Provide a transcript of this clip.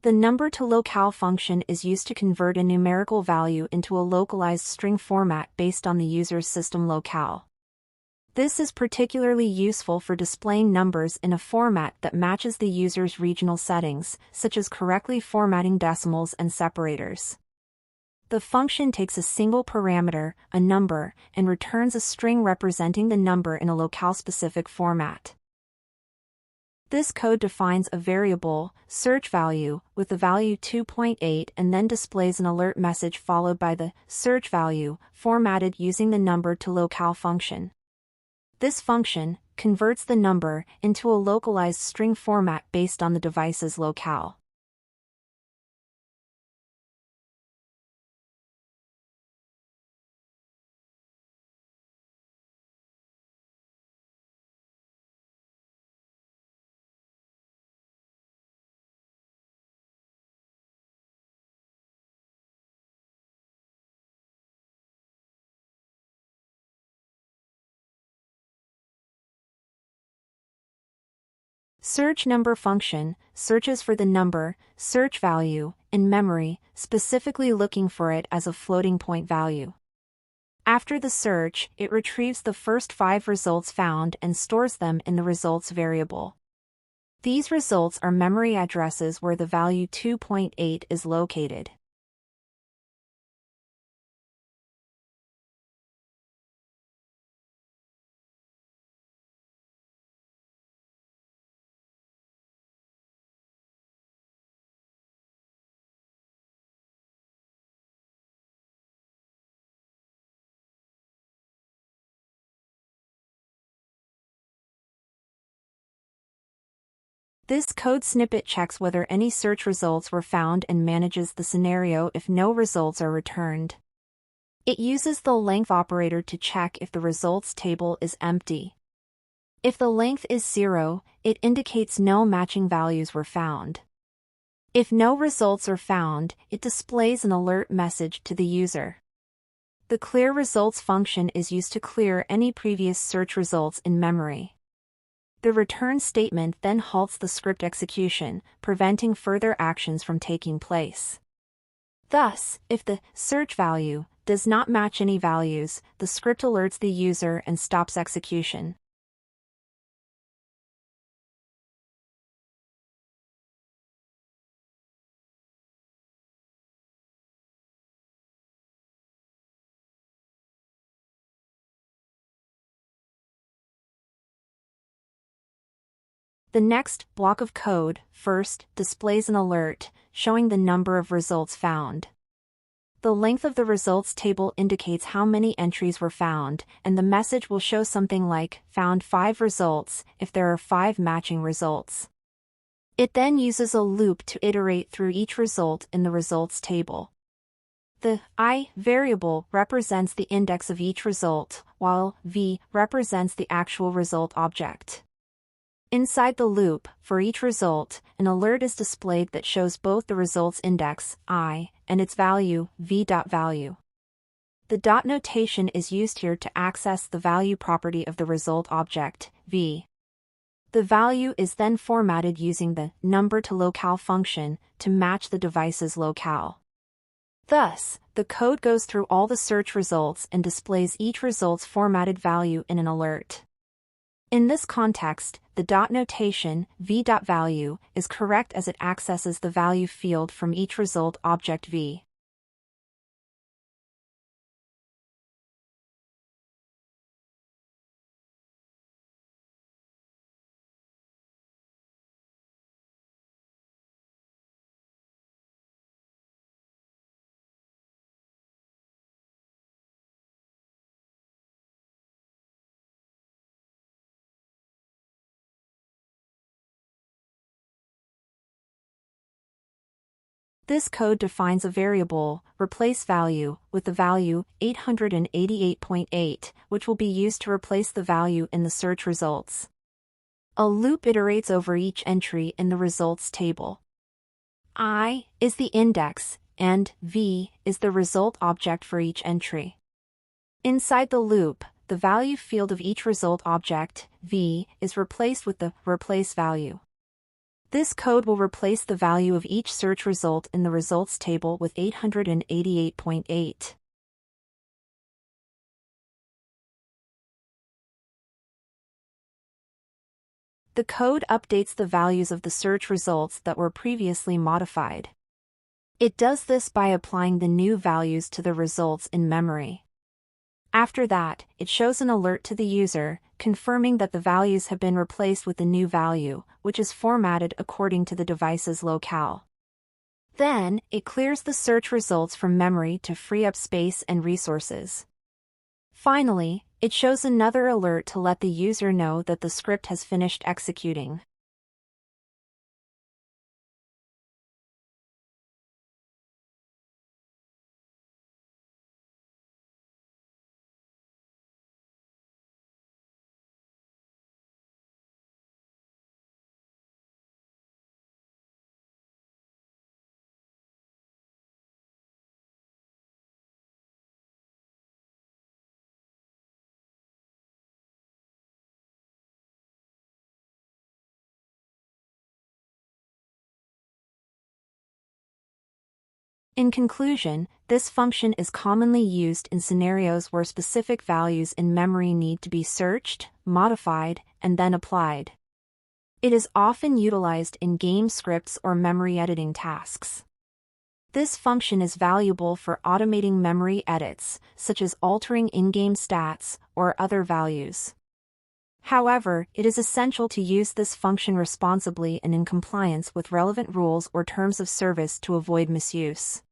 The number-to-locale function is used to convert a numerical value into a localized string format based on the user's system locale. This is particularly useful for displaying numbers in a format that matches the user's regional settings, such as correctly formatting decimals and separators. The function takes a single parameter, a number, and returns a string representing the number in a locale-specific format. This code defines a variable, search value, with the value 2.8 and then displays an alert message followed by the search value, formatted using the number-to-locale function. This function converts the number into a localized string format based on the device's locale. Search number function searches for the number, search value, in memory, specifically looking for it as a floating point value. After the search, it retrieves the first 5 results found and stores them in the results variable. These results are memory addresses where the value 2.8 is located. This code snippet checks whether any search results were found and manages the scenario if no results are returned. It uses the length operator to check if the results table is empty. If the length is 0, it indicates no matching values were found. If no results are found, it displays an alert message to the user. The clear results function is used to clear any previous search results in memory. The return statement then halts the script execution, preventing further actions from taking place. Thus, if the search value does not match any values, the script alerts the user and stops execution. The next block of code first displays an alert, showing the number of results found. The length of the results table indicates how many entries were found, and the message will show something like, "Found 5 results," if there are 5 matching results. It then uses a loop to iterate through each result in the results table. The I variable represents the index of each result, while v represents the actual result object. Inside the loop, for each result, an alert is displayed that shows both the result's index, I, and its value, v.value. The dot notation is used here to access the value property of the result object, v. The value is then formatted using the number-to-locale function to match the device's locale. Thus, the code goes through all the search results and displays each result's formatted value in an alert. In this context, the dot notation, v.value, is correct as it accesses the value field from each result object v. This code defines a variable, replace value, with the value 888.8, which will be used to replace the value in the search results. A loop iterates over each entry in the results table. I is the index, and v is the result object for each entry. Inside the loop, the value field of each result object, v, is replaced with the replace value. This code will replace the value of each search result in the results table with 888.8. The code updates the values of the search results that were previously modified. It does this by applying the new values to the results in memory. After that, it shows an alert to the user, confirming that the values have been replaced with the new value, which is formatted according to the device's locale. Then, it clears the search results from memory to free up space and resources. Finally, it shows another alert to let the user know that the script has finished executing. In conclusion, this function is commonly used in scenarios where specific values in memory need to be searched, modified, and then applied. It is often utilized in game scripts or memory editing tasks. This function is valuable for automating memory edits, such as altering in-game stats or other values. However, it is essential to use this function responsibly and in compliance with relevant rules or terms of service to avoid misuse.